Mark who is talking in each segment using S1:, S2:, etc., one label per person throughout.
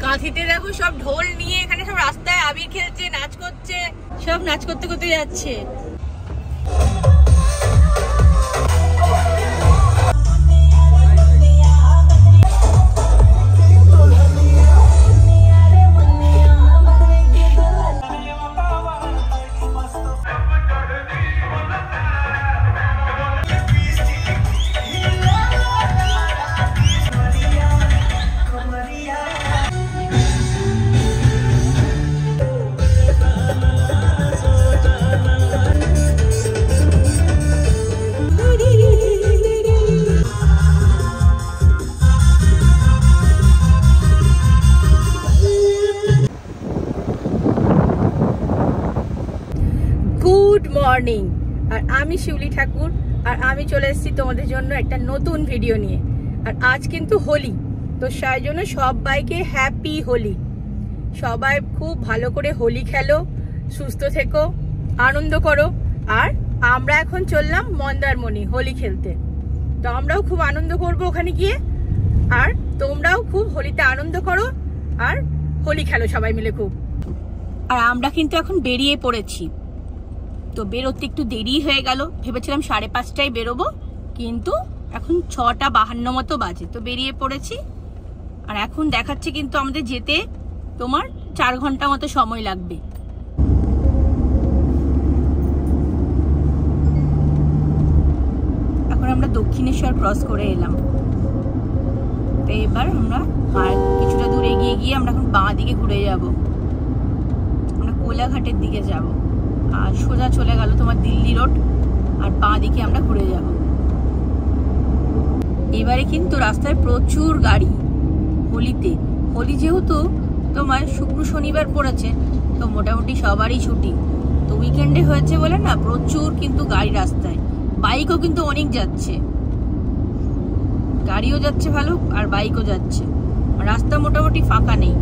S1: কাঁথিতে দেখো সব ঢোল নিয়ে এখানে সব রাস্তায় আবির খেলছে, নাচ করছে, সব নাচ করতে করতে যাচ্ছে। গুড মর্নিং, আর আমি শিউলি ঠাকুর, আর আমি চলে এসেছি তোমাদের জন্য একটা নতুন ভিডিও নিয়ে। আর আজ কিন্তু হোলি, তো সেই জন্য সবাইকে হ্যাপি হোলি। সবাই খুব ভালো করে হোলি খেলো, সুস্থ থেকো, আনন্দ করো। আর আমরা এখন চললাম মন্দারমণি হোলি খেলতে, তো আমরাও খুব আনন্দ করবো ওখানে গিয়ে। আর তোমরাও খুব হোলিতে আনন্দ করো আর হোলি খেলো সবাই মিলে খুব। আর আমরা কিন্তু এখন বেরিয়ে পড়েছি, তো বেরোতে একটু দেরি হয়ে গেল। ভেবেছিলাম 5:30টায় বেরোবো, কিন্তু এখন 6:52 মতো বাজে, তো বেরিয়ে পড়েছি। আর এখন দেখাচ্ছে কিন্তু আমাদের যেতে তোমার 4 ঘন্টা মতো সময় লাগবে। এখন আমরা দক্ষিণেশ্বর ক্রস করে এলাম, তো এবার আমরা আর কিছুটা দূর এগিয়ে গিয়ে আমরা এখন বাঁ দিকে ঘুরে যাব, আমরা কোলাঘাটের দিকে যাব। আর সোজা চলে গেল তোমার দিল্লি রোড, আর বাঁ দিকে আমরা ঘুরে যাব। এবারে কিন্তু রাস্তায় প্রচুর গাড়ি হোলিতে। হোলি যেহেতু তোমার শুক্র শনিবার পড়েছে, তো মোটামুটি সবারই ছুটি, তো উইকেন্ডে হয়েছে বলে না প্রচুর কিন্তু গাড়ি রাস্তায়। বাইকও কিন্তু অনেক যাচ্ছে, গাড়িও যাচ্ছে ভালো আর বাইকও যাচ্ছে, রাস্তা মোটামুটি ফাঁকা নেই।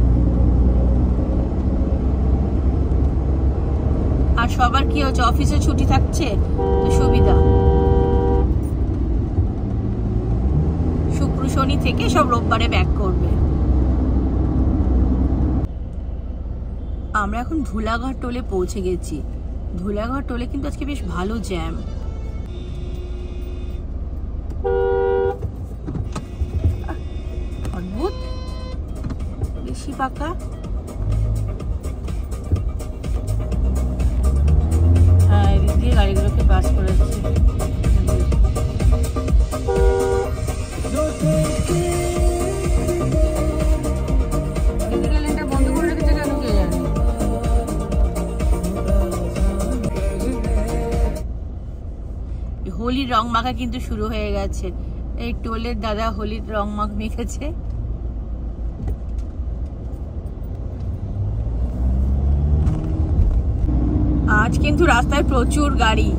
S1: আর সবার কি হচ্ছে, অফিসে ছুটি থাকছে, তো সুবিধা। শুক্র শনি থেকে সব রোববারে ব্যাক করবে। আমরা এখন ধুলাঘাট টোলে পৌঁছে গেছি। ধুলাঘাট টোলে কিন্তু আজকে বেশ ভালো জ্যাম। অদ্ভুত, বেশি ফাঁকা। গাড়িগুলোকে পাস করেছি। বন্ধ করে রেখেছে কেন কে জানে। হোলির রং মাখা কিন্তু শুরু হয়ে গেছে। এই টোলের দাদা হোলির রং মাখ মেখেছে। আজ কিন্তু রাস্তায় প্রচুর গাড়ি,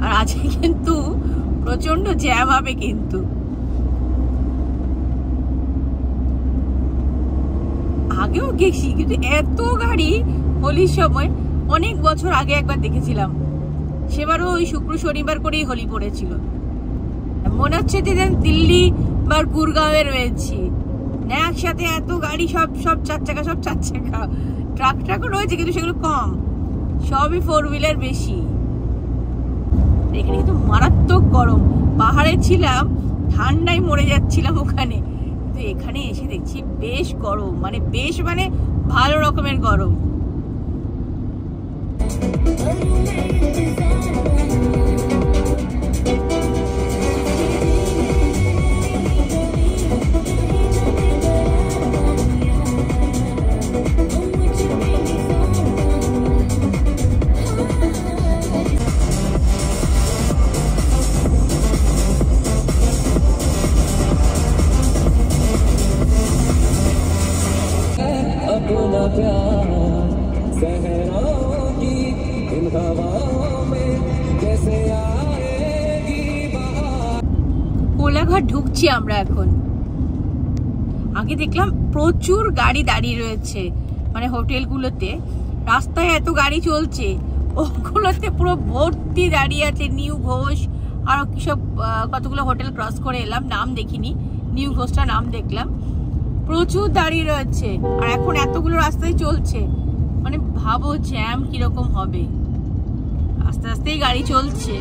S1: আর আজকে কিন্তু প্রচন্ড জ্যাম হবে কিন্তু। আগেও গেছি কিন্তু এত গাড়ি হোলির সময় অনেক বছর আগে একবার দেখেছিলাম, সেবারও ওই শুক্র শনিবার করেই হোলি পড়েছিল। মনে হচ্ছে যে দিল্লি বা গুরগাঁওয়ে রয়েছি, একসাথে এত গাড়ি, সব 4 চাকা, সব 4 চাকা। ট্রাক ট্রাকও রয়েছে কিন্তু সেগুলো কম, সবই 4 হুইলার বেশি। এখানে কিন্তু মারাত্মক গরম। পাহাড়ে ছিলাম, ঠান্ডায় মরে যাচ্ছিলাম ওখানে, কিন্তু এখানে এসে দেখছি বেশ গরম, মানে বেশ মানে ভালো রকমের গরম। কোলাঘাট ঢুকছি আমরা এখন। আগে দেখলাম প্রচুর গাড়ি দাঁড়িয়ে রয়েছে, মানে হোটেলগুলোতে। রাস্তায় এত গাড়ি চলছে, ওগুলোতে পুরো ভর্তি দাঁড়িয়ে আছে। নিউ ঘোষ আর কিসব কতগুলো হোটেল ক্রস করে এলাম, নাম দেখিনি। নিউ ঘোষটা নাম দেখলাম, প্রচুর দাঁড়িয়ে রয়েছে, আর এখন এতগুলো রাস্তায় চলছে, মানে ভাবো জ্যাম কিরকম হবে। আস্তে আস্তেই গাড়ি চলছে।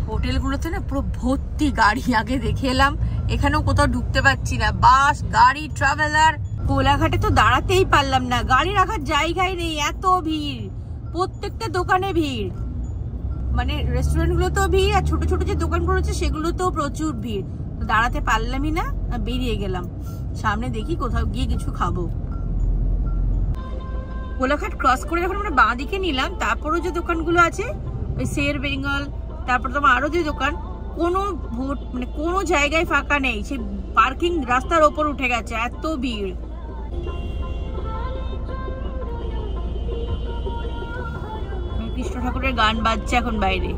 S1: হোটেলগুলোতে না পুরো ভর্তি গাড়ি। আগে দেখে এলাম, এখানেও কোথাও ঢুকতে পারছি না। বাস, গাড়ি, ট্রাভেলার। কোলাঘাটে তো দাঁড়াতেই পারলাম না, গাড়ি রাখার জায়গায় নেই, এত ভিড়। প্রত্যেকটা দোকানে ভিড়, মানে রেস্টুরেন্ট গুলো তো ভিড়, আর ছোট ছোট যে দোকানগুলো রয়েছে সেগুলো তো প্রচুর ভিড়। তো দাঁড়াতে পারলামই না, বেরিয়ে গেলাম। সামনে দেখি কোথাও গিয়ে কিছু খাবো। কোলাঘাট ক্রস করে যখন আমরা বাঁ দিকে নিলাম, তারপরও যে দোকানগুলো আছে, ওই শের বেঙ্গল, তারপর তোমার আরো যে দোকান, মানে কোনো জায়গায় ফাঁকা নেই। সে পার্কিং রাস্তার ওপর উঠে গেছে, এত ভিড়। কৃষ্ণ ঠাকুরের গান বাজছে এখন বাইরে।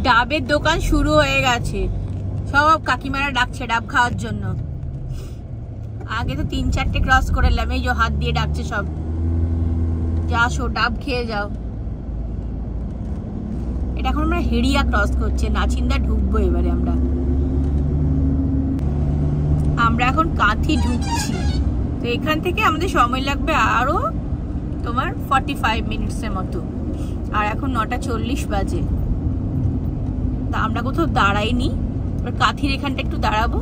S1: ডাবের দোকান শুরু হয়ে গেছে, সব কাকিমারা ডাকছে ডাব খাওয়ার জন্য। আগে তো 3-4টে ক্রস করে এলাম, এই যে হাত দিয়ে ডাকছে সব, যা আসো ডাব খেয়ে যাও। এটা এখন আমরা হেরিয়া ক্রস করছে, নাচিন্দা ঢুকবো এবারে। আমরা এখন কাঁথি ঢুকছি। তো এখান থেকে আমাদের সময় লাগবে আরো তোমার 45 মিনিটসের মতো। আর এখন 9:40 বাজে। তা আমরা কোথাও দাঁড়াইনি, কাঁথির এখানটা একটু দাঁড়াবো,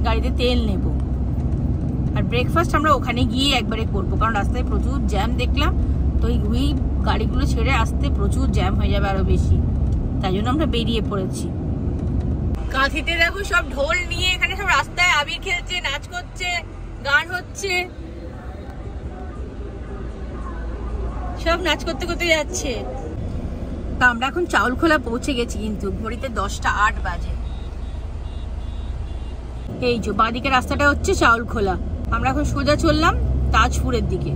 S1: গাড়িতে তেল নেব। আর ব্রেকফাস্ট আমরা ওখানে গিয়ে একবারে করবো, কারণ রাস্তায় প্রচুর জ্যাম দেখলাম। তো ওই গাড়িগুলো ছেড়ে আসতে প্রচুর জ্যাম হয়ে যাবে আরো বেশি, তাই জন্য আমরা বেরিয়ে পড়েছি। কাঁথিতে দেখো সব ঢোল নিয়ে এখানে সব রাস্তায় আবির খেলছে, নাচ করছে, গান হচ্ছে, সব নাচ করতে করতে যাচ্ছে। তা আমরা এখন চাউলখোলা পৌঁছে গেছি, কিন্তু ঘড়িতে 10:08 বাজে। এই যে বাঁদিকে রাস্তাটা হচ্ছে চাউলখোলা। আমরা এখন সোজা চললাম তাজপুরের দিকে।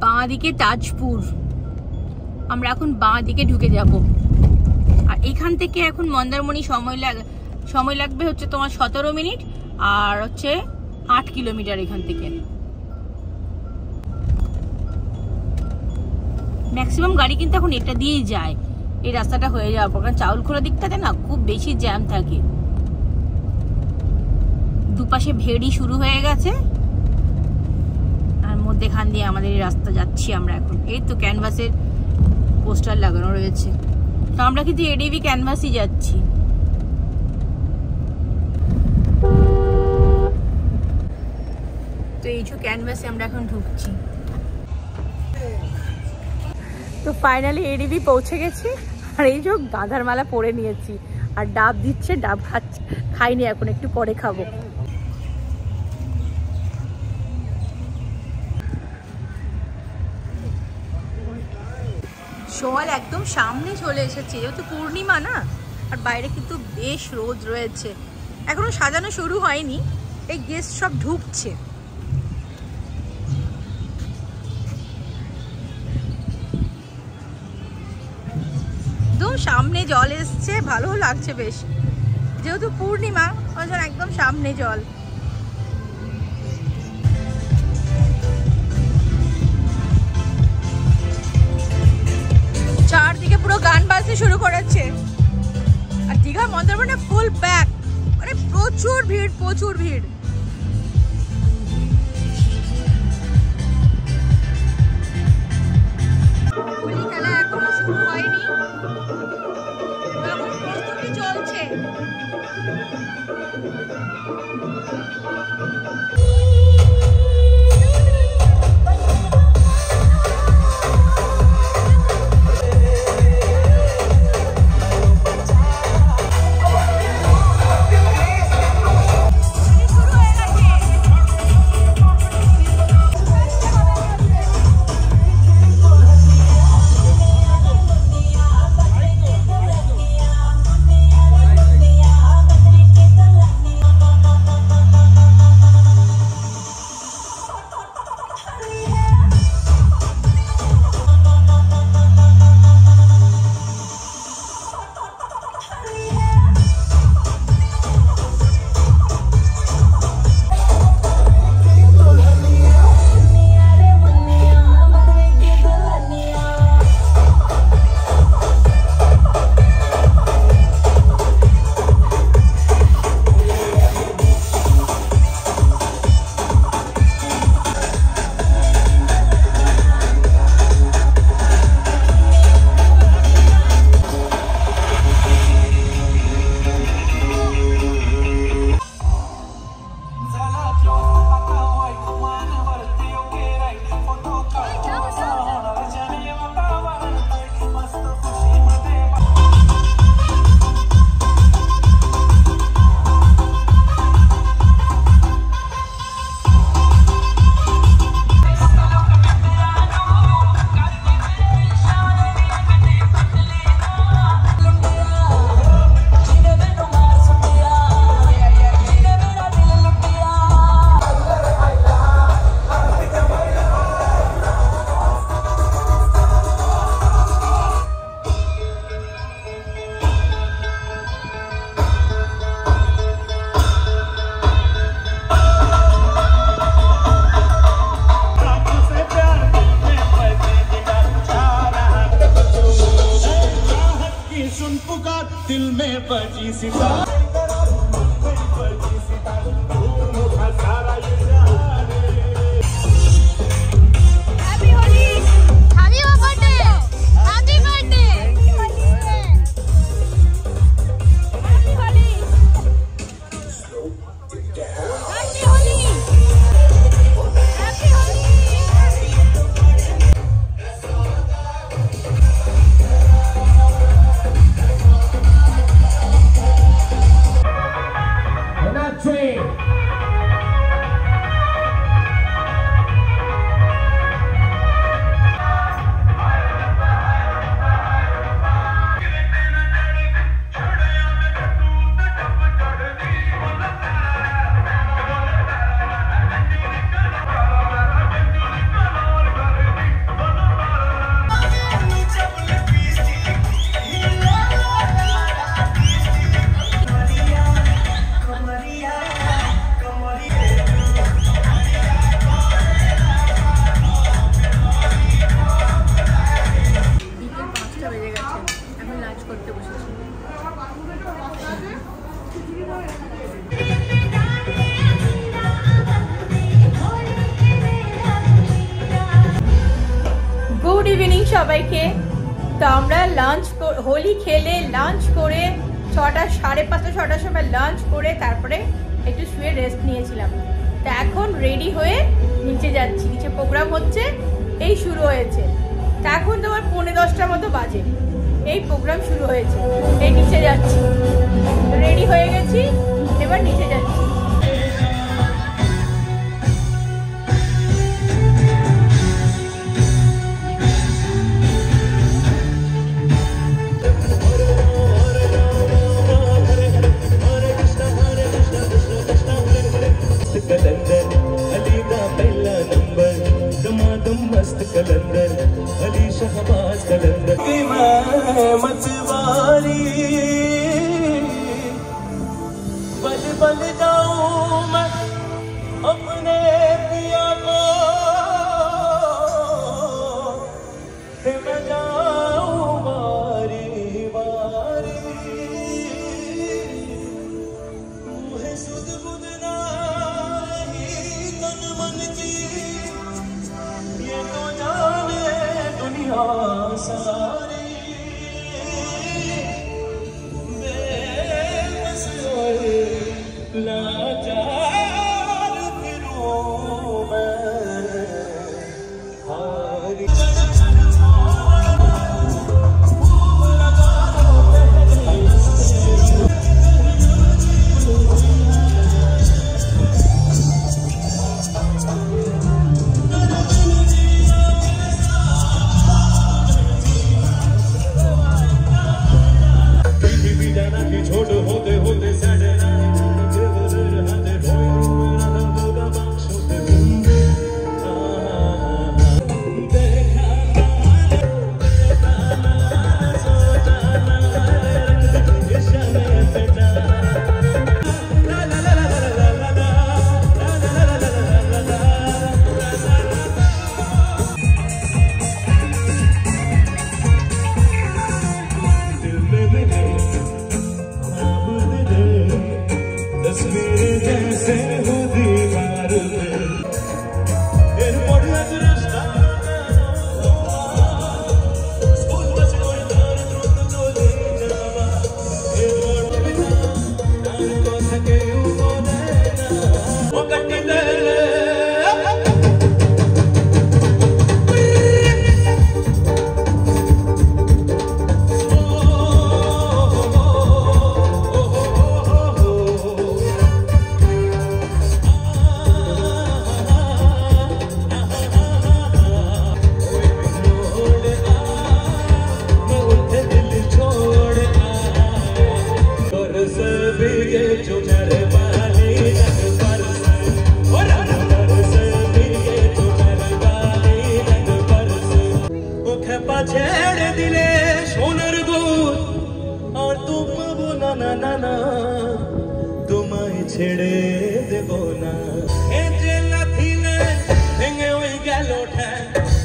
S1: বাঁদিকে তাজপুর, আমরা এখন বাঁ দিকে ঢুকে যাব। আর এখান থেকে এখন মন্দারমণি সময় লাগবে হচ্ছে তোমার 17 মিনিট, আর হচ্ছে 8 কিলোমিটার এখান থেকে। ম্যাক্সিমাম গাড়ি কিন্তু এখন এটা দিয়েই যায়, এই রাস্তাটা হয়ে যাওয়ার পর। কারণ চাউলখোলা দিকটাতে না খুব বেশি জ্যাম থাকে, দুপাশে ভেড়ি শুরু হয়ে গেছে, আর মধ্যেখান দিয়ে আমাদের এই রাস্তা যাচ্ছি আমরা এখন। এই তো ক্যানভাসের পোস্টার লাগানো রয়েছে, তো আমরা কিন্তু এডিবি ক্যানভাসই যাচ্ছি। তো এই যে ক্যানভাসে আমরা এখন ঢুকছি। তো ফাইনালি এডিবি পৌঁছে গেছি, আর এই যে গাঁধার মালা পরে নিয়েছি, আর ডাব দিচ্ছে, ডাব খাইনি এখন, একটু পরে খাবো। সোয়াল একদম সামনে চলে এসেছে, যেহেতু পূর্ণিমা না, আর বাইরে কিন্তু বেশ রোদ রয়েছে। এখনো সাজানো শুরু হয়নি, এই গেস্ট সব ঢুকছে। একদম সামনে জল এসছে, ভালো লাগছে বেশ, যেহেতু পূর্ণিমা ওই জন্য একদম সামনে জল। চারদিকে পুরো গান বাজতে শুরু করেছে, আর দীঘা মন্দারমণি ফুল প্যাক, মানে প্রচুর ভিড়, প্রচুর ভিড়। হোলি খেলা এখনো শুরু হয়নি, এখন প্রস্তুতি চলছে। শুরু গুড ইভিনিং সবাইকে। তো আমরা হোলি খেলে লাঞ্চ করে 6টা 5:30 6টার সময় লাঞ্চ করে তারপরে একটু শুয়ে রেস্ট নিয়েছিলাম। তো এখন রেডি হয়ে নিচে যাচ্ছি, নিচে প্রোগ্রাম হচ্ছে, এই শুরু হয়েছে। তা এখন তোমার 9:10টার মতো বাজে, এই প্রোগ্রাম শুরু হয়েছে, এই নিচে যাচ্ছি, রেডি হয়ে গেছি, এবার নিচে যাচ্ছি।
S2: बल बल जाऊं मैं अपने पिया को, मैं जाऊं बारी बारी, मुझे सुध बुध नहीं तन मन की, ये तो जाने दुनिया सारी। लाचार फिरूं मैं हारी। कहीं भी जाना कि छोड़ होते होते सड़ना, छेड़ दिले सोनर दूर और तुम वो ना ना ना ना तुम्हें छेड़े देबो ना ए जेला थिले हेंगे ओई गेलो ठे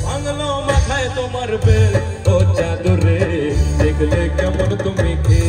S2: बांगलो माথায় তোমার বেল ও জাদু রে দেখলে কেমন তুমি কে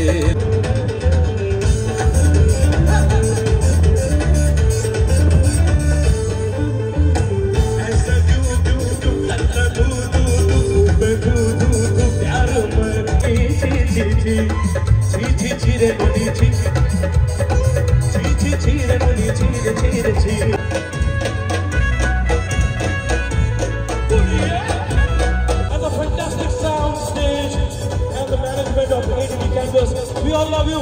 S2: you,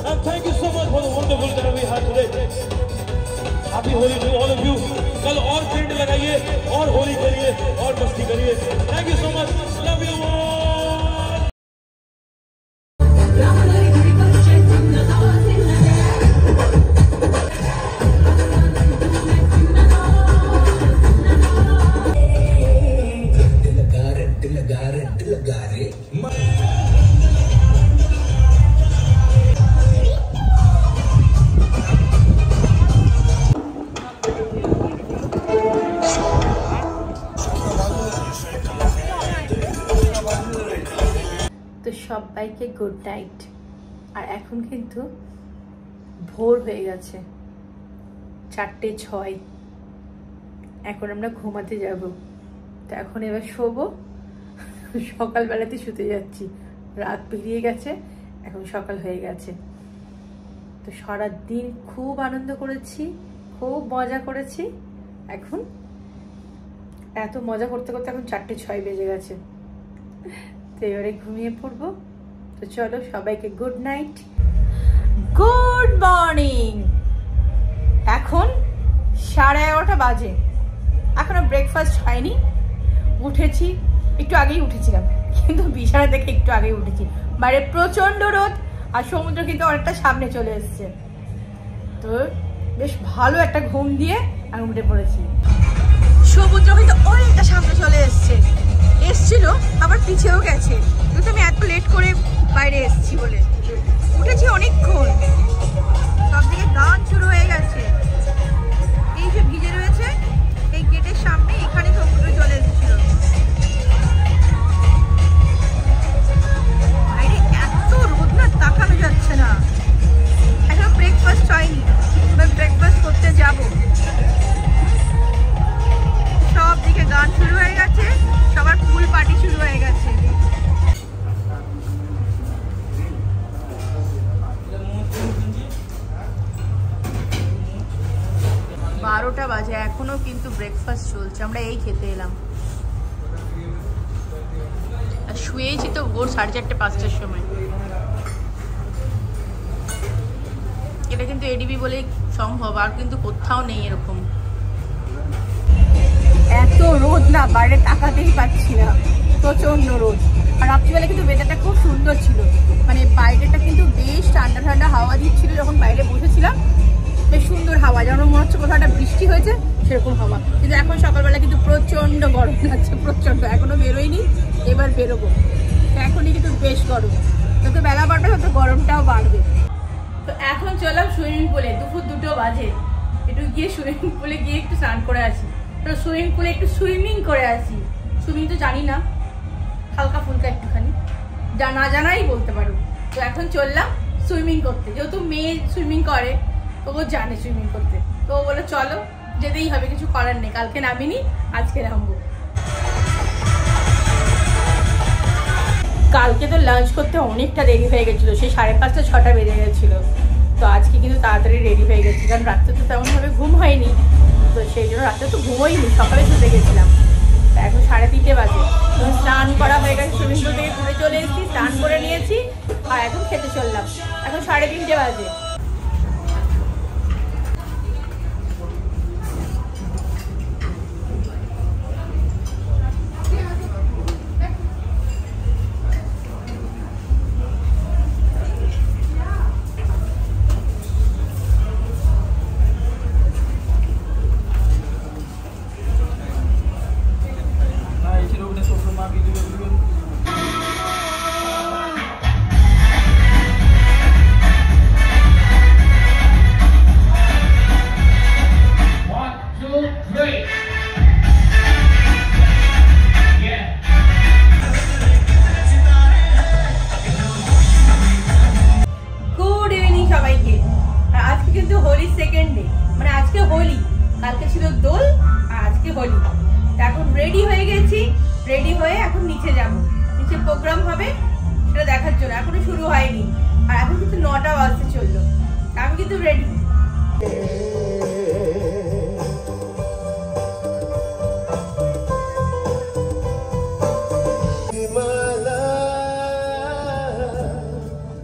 S2: and thank you so much for the wonderful dinner we had today. Happy Holi to all of you. कल और टेंट लगाइए और होली करिए और मस्ती करिए. Thank you so much. Love you all.
S1: তো সবাইকে গুড নাইট। আর এখন কিন্তু ভোর হয়ে গেছে, 4:06। এখন আমরা ঘুমাতে যাব। তো এখন এবার শোবো, সকালবেলাতে শুতে যাচ্ছি। রাত পেরিয়ে গেছে, এখন সকাল হয়ে গেছে। তো সারাদিন খুব আনন্দ করেছি, খুব মজা করেছি। এখন এত মজা করতে করতে এখন 4:06 বেজে গেছে। তো এবারে ঘুমিয়ে পড়বো। তো চলো সবাইকে গুড নাইট, গুড মর্নিং। এখন 11:30 বাজে, এখনো ব্রেকফাস্ট হয়নি। উঠেছি, একটু আগেই উঠেছিলাম, কিন্তু বিছানা দেখে একটু আগেই উঠেছি। বাইরে প্রচন্ড রোদ, আর সমুদ্র কিন্তু অনেকটা সামনে চলে এসছে। তো বেশ ভালো একটা ঘুম দিয়ে আমি উঠে পড়েছি। সমুদ্র কিন্তু অনেকটা সামনে চলে এসছিল, আবার পিছিয়েও গেছে। কিন্তু আমি এত লেট করে বাইরে এসেছি বলে উঠেছি অনেকক্ষণ। সবদিকে গান শুরু হয়ে গেছে। এই যে ভিজে রয়েছে এই গেটের সামনে, এখানে সমুদ্র চলে এসেছিল। বাইরে এত রোদ না, তাকানো যাচ্ছে না। এখন ব্রেকফাস্ট হয়নি, এবার ব্রেকফাস্ট করতে যাব। সব দিকে গান শুরু হয়ে গেছে, সবার ফুল পার্টি শুরু হয়ে গেছে। 12টা বাজে, এখনো কিন্তু ব্রেকফাস্ট চলছে। আমরা এই খেতে এলাম, আর শুয়েছি তো ভোর 4:30-5টার সময়। এটা কিন্তু এডিবি বলেই সম্ভব, আর কিন্তু কোথাও নেই এরকম। এত রোদ না, বাইরে তাকাতেই পাচ্ছি না, প্রচন্ড রোদ। আর রাত্রিবেলা কিন্তু ওয়েদারটা খুব সুন্দর ছিল, মানে বাইরেটা কিন্তু বেশ ঠান্ডা ঠান্ডা হাওয়া দিচ্ছিল। যখন বাইরে বসেছিলাম বেশ সুন্দর হাওয়া, যেন মনে হচ্ছে কোথাও একটা বৃষ্টি হয়েছে সেরকম হাওয়া। কিন্তু এখন সকালবেলা কিন্তু প্রচন্ড গরম লাগছে, প্রচন্ড। এখনো বেরোয়নি, এবার বেরোবো। এখনই কিন্তু বেশ গরম, যত বেলা বাড়বে তত গরমটাও বাড়বে। তো এখন চললাম সুইমিং পুলে, দুপুর 2টো বাজে। একটু গিয়ে সুইমিং পুলে গিয়ে একটু স্নান করে আসি। তো সুইমিং পুলে একটু সুইমিং করে আসি। সুইমিং তো জানি না, হালকা ফুলকা একটুখানি, না জানাই বলতে পারো। তো এখন চললাম সুইমিং করতে, যেহেতু মেয়ে সুইমিং করে, তো ও জানে সুইমিং করতে। তো ও বলে চলো, যেতেই হবে, কিছু করার নেই। কালকে নামিনি, আজকে নামবো। কালকে তো লাঞ্চ করতে অনেকটা দেরি হয়ে গেছিলো, সেই 5:30-6টা বেজে গেছিলো। তো আজকে কিন্তু তাড়াতাড়ি রেডি হয়ে গেছি, কারণ রাত্রে তো তেমনভাবে ঘুম হয়নি। তো সেই জন্য রাত্রে তো ঘুমোইনি, সকালে শুতে গেছিলাম। এখন 3:30 বাজে। স্নান করা হয়ে গেছে, সুইমিং পুল থেকে ঘুরে চলে এসেছি, স্নান করে নিয়েছি, আর এখন খেতে চললাম। এখন 3:30 বাজে। রেডি হয়ে এখন নিচে যাব, নিচে প্রোগ্রাম হবে সেটা দেখার জন্য। এখনো শুরু হয়নি, আর এখন কিন্তু 9টা বাজতে চললো। আমি কিন্তু ready.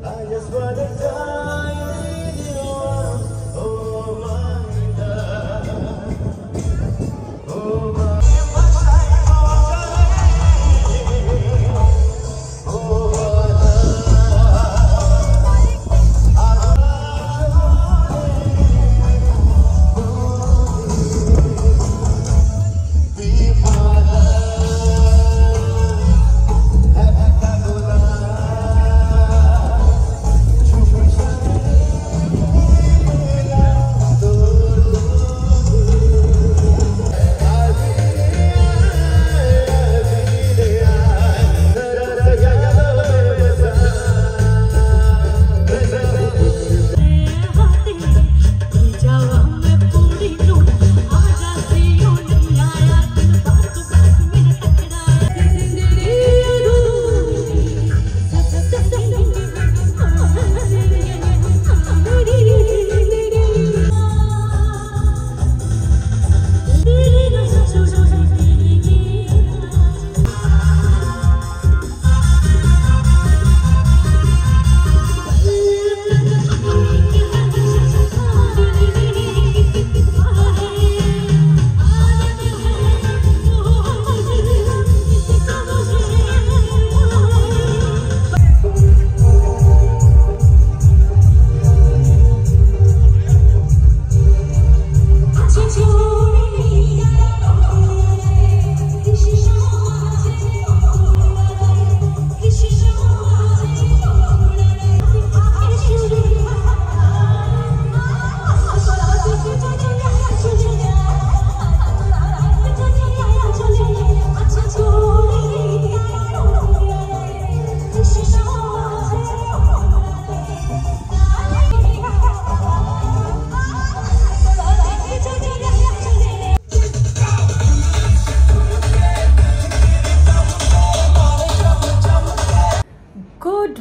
S2: I just wanna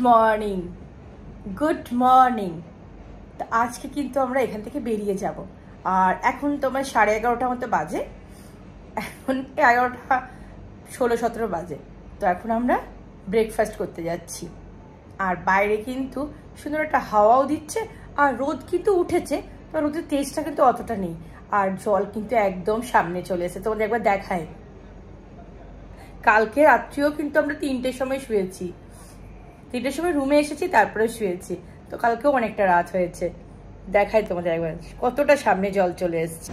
S1: morning, good morning. তো আজকে কিন্তু আমরা এখান থেকে বেরিয়ে যাব। আর এখন তোমার 11:30 মতো বাজে, এখন 11টা 16-17 বাজে। তো এখন আমরা ব্রেকফাস্ট করতে যাচ্ছি। আর বাইরে কিন্তু সুন্দর একটা হাওয়াও দিচ্ছে, আর রোদ কিন্তু উঠেছে, তো রোদের তেজটা কিন্তু অতটা নেই। আর জল কিন্তু একদম সামনে চলে এসেছে, তোমাদের একবার দেখায়। কালকে রাত্রিও কিন্তু আমরা 3টের সময় শুয়েছি, 3টের সময় রুমে এসেছি, তারপরে শুয়েছি। তো কালকেও অনেকটা রাত হয়েছে। দেখাই তোমাদের একবার কতটা সামনে জল চলে এসছে,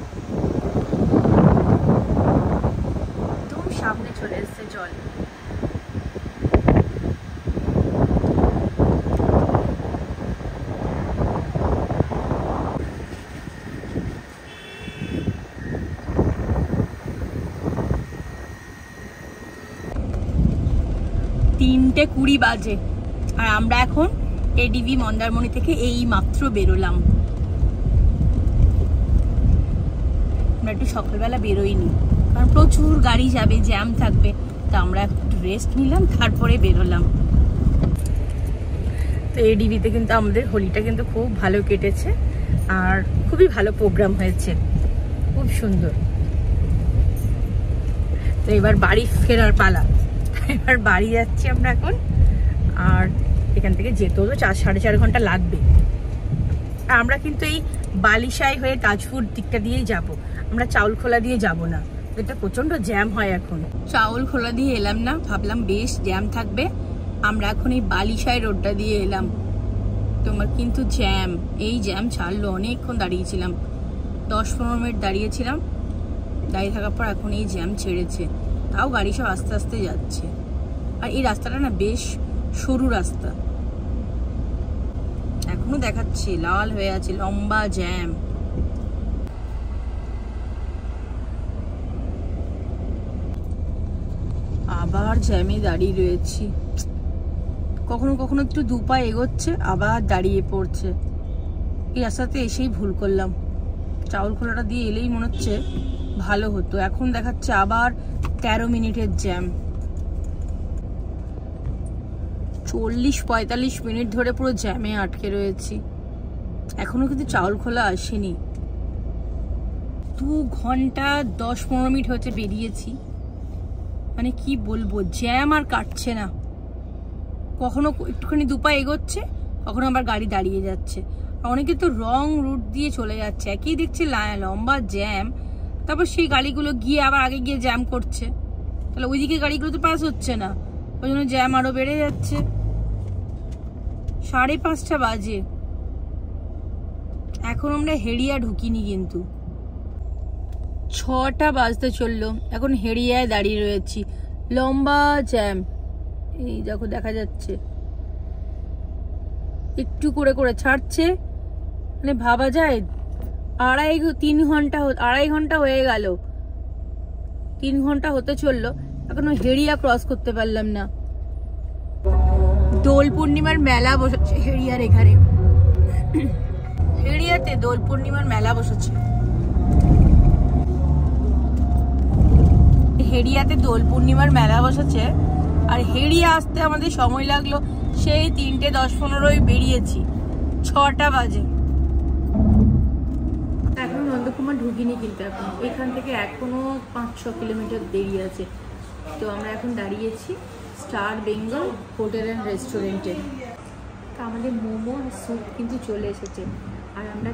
S1: একদম সামনে চলে এসছে জল। তিনটে 20 বাজে, আর আমরা এখন এডিবি মন্দারমণি থেকে এই মাত্র বেরোলাম। আমরা একটু সকালবেলা বেরোইনি, কারণ প্রচুর গাড়ি যাবে, জ্যাম থাকবে। তো আমরা একটু রেস্ট নিলাম, তারপরে বেরোলাম। তো এডিবিতে কিন্তু আমাদের হোলিটা কিন্তু খুব ভালো কেটেছে, আর খুবই ভালো প্রোগ্রাম হয়েছে, খুব সুন্দর। তো এবার বাড়ি ফেরার পালা। এবার বাড়ি যাচ্ছি আমরা এখন। আর এখান থেকে যেতেও তো 4-4.5 ঘন্টা লাগবে। আমরা কিন্তু এই বালিশাই হয়ে তাজপুর দিকটা দিয়েই যাব, আমরা চাউলখোলা দিয়ে যাব না। এটা প্রচন্ড জ্যাম হয় এখন। চাউলখোলা দিয়ে এলাম না, ভাবলাম বেশ জ্যাম থাকবে, আমরা এখন এই বালিশাই রোডটা দিয়ে এলাম। তোমার কিন্তু জ্যাম, এই জ্যাম ছাড়লো, অনেকক্ষণ দাঁড়িয়েছিলাম, 10-15 মিনিট দাঁড়িয়েছিলাম। দাঁড়িয়ে থাকার পর এখন এই জ্যাম ছেড়েছে, তাও গাড়ি সব আস্তে আস্তে যাচ্ছে। আর এই রাস্তাটা না বেশ সরু রাস্তা, এখনো দেখাচ্ছে লাল হয়ে আছে, লম্বা জ্যাম। আবার জ্যামে দাঁড়িয়ে রয়েছি, কখনো কখনো একটু 2 পা এগোচ্ছে, আবার দাঁড়িয়ে পড়ছে। এই রাস্তাতে এসেই ভুল করলাম, চাউলখোলাটা দিয়ে এলেই মনে হচ্ছে ভালো হতো। এখন দেখাচ্ছে আবার 13 মিনিটের জ্যাম। 40-45 মিনিট ধরে পুরো জ্যামে আটকে রয়েছি, এখনো কিন্তু চাউলখোলা আসেনি। 2 ঘন্টা 10-15 মিনিট হচ্ছে বেরিয়েছি, মানে কি বলবো, জ্যাম আর কাটছে না। কখনো একটুখানি 2 পা এগোচ্ছে, কখনো আবার গাড়ি দাঁড়িয়ে যাচ্ছে। অনেকে তো রং রুট দিয়ে চলে যাচ্ছে, একই দেখছি লম্বা জ্যাম, তারপর সেই গাড়িগুলো গিয়ে আবার আগে গিয়ে জ্যাম করছে, তাহলে ওইদিকে গাড়িগুলো তো পাস হচ্ছে না, ওই জন্য জ্যাম আরো বেড়ে যাচ্ছে। 5:30 বাজে, এখন আমরা হেরিয়া ঢুকিনি, কিন্তু 6টা বাজতে চললো, এখন হেরিয়ায় দাঁড়িয়ে রয়েছি, লম্বা জ্যাম। এই দেখো দেখা যাচ্ছে, একটু করে করে ছাড়ছে, মানে ভাবা যায় 2.5 ঘন্টা হয়ে গেল, 3 ঘন্টা হতে চললো, এখনো হেরিয়া ক্রস করতে পারলাম না। দোল পূর্ণিমার মেলা বসেছে হেরিয়ার এখানে, হেরিয়াতে দোল পূর্ণিমার মেলা বসেছে। হেরিয়াতে দোল পূর্ণিমার মেলা বসেছে, আর হেরিয়া আসতে আমাদের সময় লাগলো সেই 3:10-15 বেরিয়েছি, 6টা বাজে। এখন নন্দকুমার ঢুকিনি, কিন্তু এখন এখান থেকে এখনো 500 কিলোমিটার দেরি আছে। তো আমরা এখন দাঁড়িয়েছি স্টার বেঙ্গল হোটেল অ্যান্ড রেস্টুরেন্টে। তো আমাদের মোমো আর স্যুপ কিন্তু চলে এসেছে, আর আমরা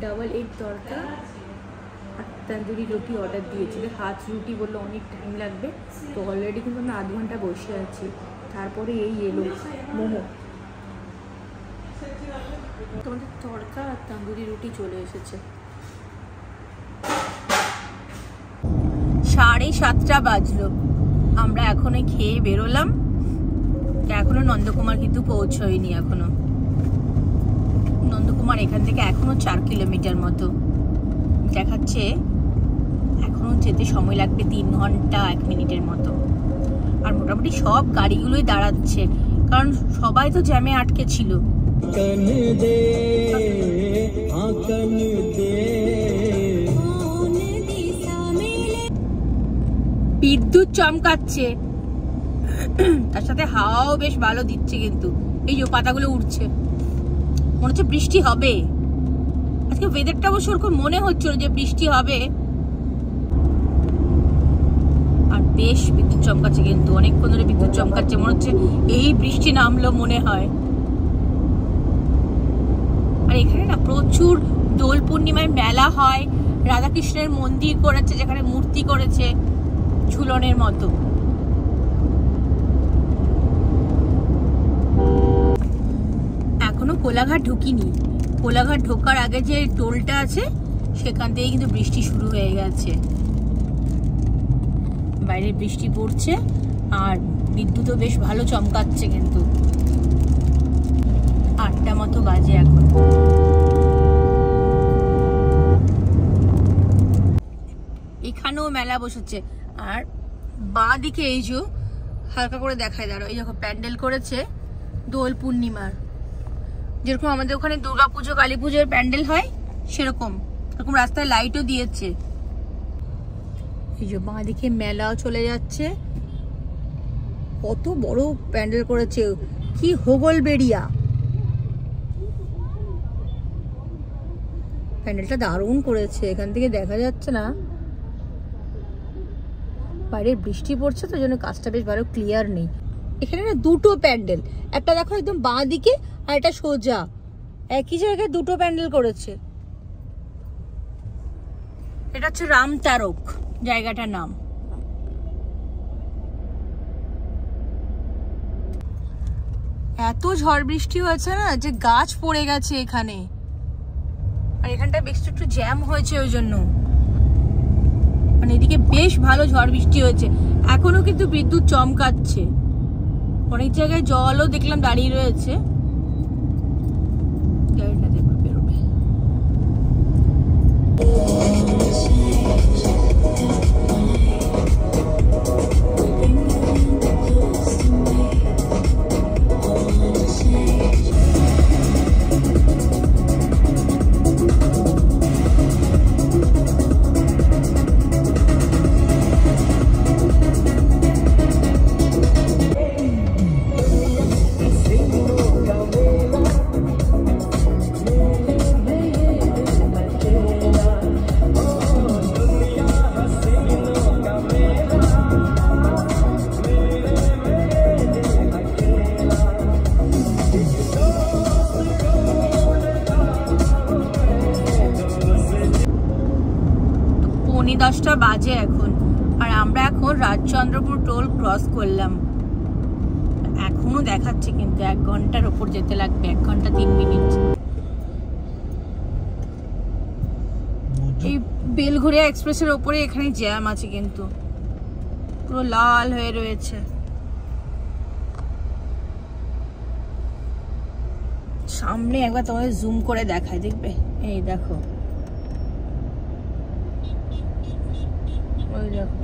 S1: ডাবল এগ তড়কা আর তন্দুরি রুটি অর্ডার দিয়েছিল। হাত রুটি বললো অনেক টাইম লাগবে, তো অলরেডি কিন্তু আমরা 8 ঘন্টা বসে আছি, তারপরে এই এলো মোমো। তোমাদের তড়কা আর তন্দুরি রুটি চলে এসেছে। 7:30 বাজলো, আমরা এখনো খেয়ে বেরোলাম। এখনো নন্দকুমার কিন্তু পৌঁছয়নি, এখনো নন্দকুমার এখান থেকে এখনো 4 কিলোমিটার মতো দেখাচ্ছে, এখনো যেতে সময় লাগবে 3 ঘন্টা 1 মিনিটের মতো। আর মোটামুটি সব গাড়িগুলোই দাঁড়াচ্ছে, কারণ সবাই তো জ্যামে আটকে ছিল। বিদ্যুৎ চমকাচ্ছে, তার সাথে হাওয়াও বেশ ভালো দিচ্ছে, কিন্তু এই যে পাতাগুলো উঠছে, মনে হচ্ছে বৃষ্টি হবে আজকে। ওয়েদারটা অবশ্য ওরকম মনে হচ্ছিল যে বৃষ্টি হবে। আর বেশ বিদ্যুৎ চমকাচ্ছে, কিন্তু অনেকক্ষণ ধরে বিদ্যুৎ চমকাচ্ছে, মনে হচ্ছে এই বৃষ্টি নামলো মনে হয়। আর এখানে না প্রচুর দোল পূর্ণিমায় মেলা হয়, রাধাকৃষ্ণের মন্দির করেছে, যেখানে মূর্তি করেছে ঝুলনের মতো। এখনো কোলাঘাট ঢুকিনি, কোলাঘাট ঢোকার আগে যে টোলটা আছে সেখান থেকে কিন্তু বৃষ্টি শুরু হয়ে গেছে। বাইরে বৃষ্টি পড়ছে আর বিদ্যুৎও বেশ ভালো চমকাচ্ছে, কিন্তু 8টা মতো বাজে এখন। এখানেও মেলা বসেছে। আর বাঁ দিকে এই যে হালকা করে দেখায়, দাঁড়ো, এই দেখো প্যান্ডেল করেছে দোল পূর্ণিমার, যেরকম আমাদের ওখানে দুর্গাপুজো কালী পুজোর প্যান্ডেল হয় সেরকম, এরকম রাস্তায় লাইটও দিয়েছে। এই যে বাঁ দিকে মেলাও চলে যাচ্ছে, কত বড় প্যান্ডেল করেছে, কি হোগলবেড়িয়া। প্যান্ডেলটা দারুণ করেছে, এখান থেকে দেখা যাচ্ছে না, বাইরে বৃষ্টি পড়ছে তো জন্য কাজটা বেশ ভালো ক্লিয়ার নেই। এখানে না দুটো প্যান্ডেল, একটা দেখো একদম বাঁ দিকে আর একটা সোজা, একই জায়গায় দুটো প্যান্ডেল করেছে। এটা হচ্ছে রামতারক জায়গাটার নাম। এত ঝড় বৃষ্টি হয়েছে না যে গাছ পড়ে গেছে এখানে, আর এখানটা বেশ একটু জ্যাম হয়েছে ওই জন্য। মানে এদিকে বেশ ভালো ঝড় বৃষ্টি হয়েছে, এখনো কিন্তু বিদ্যুৎ চমকাচ্ছে, অনেক জায়গায় জলও দেখলাম দাঁড়িয়ে রয়েছে। গাড়িটা দেখো বেরোবে। পৌনে 10টা বাজে এখন, আর আমরা এখন রাজচন্দ্রপুর টোল ক্রস করলাম। এখনো দেখাচ্ছে কিন্তু 1 ঘন্টার ওপর যেতে লাগবে, 1 ঘন্টা 3 মিনিট। এই বেলঘরিয়া এক্সপ্রেসের ওপরে এখানে জ্যাম আছে, কিন্তু পুরো লাল হয়ে রয়েছে। সামনে একবার তোমাদের জুম করে দেখায়, দেখবে, এই দেখো, ওই দেখো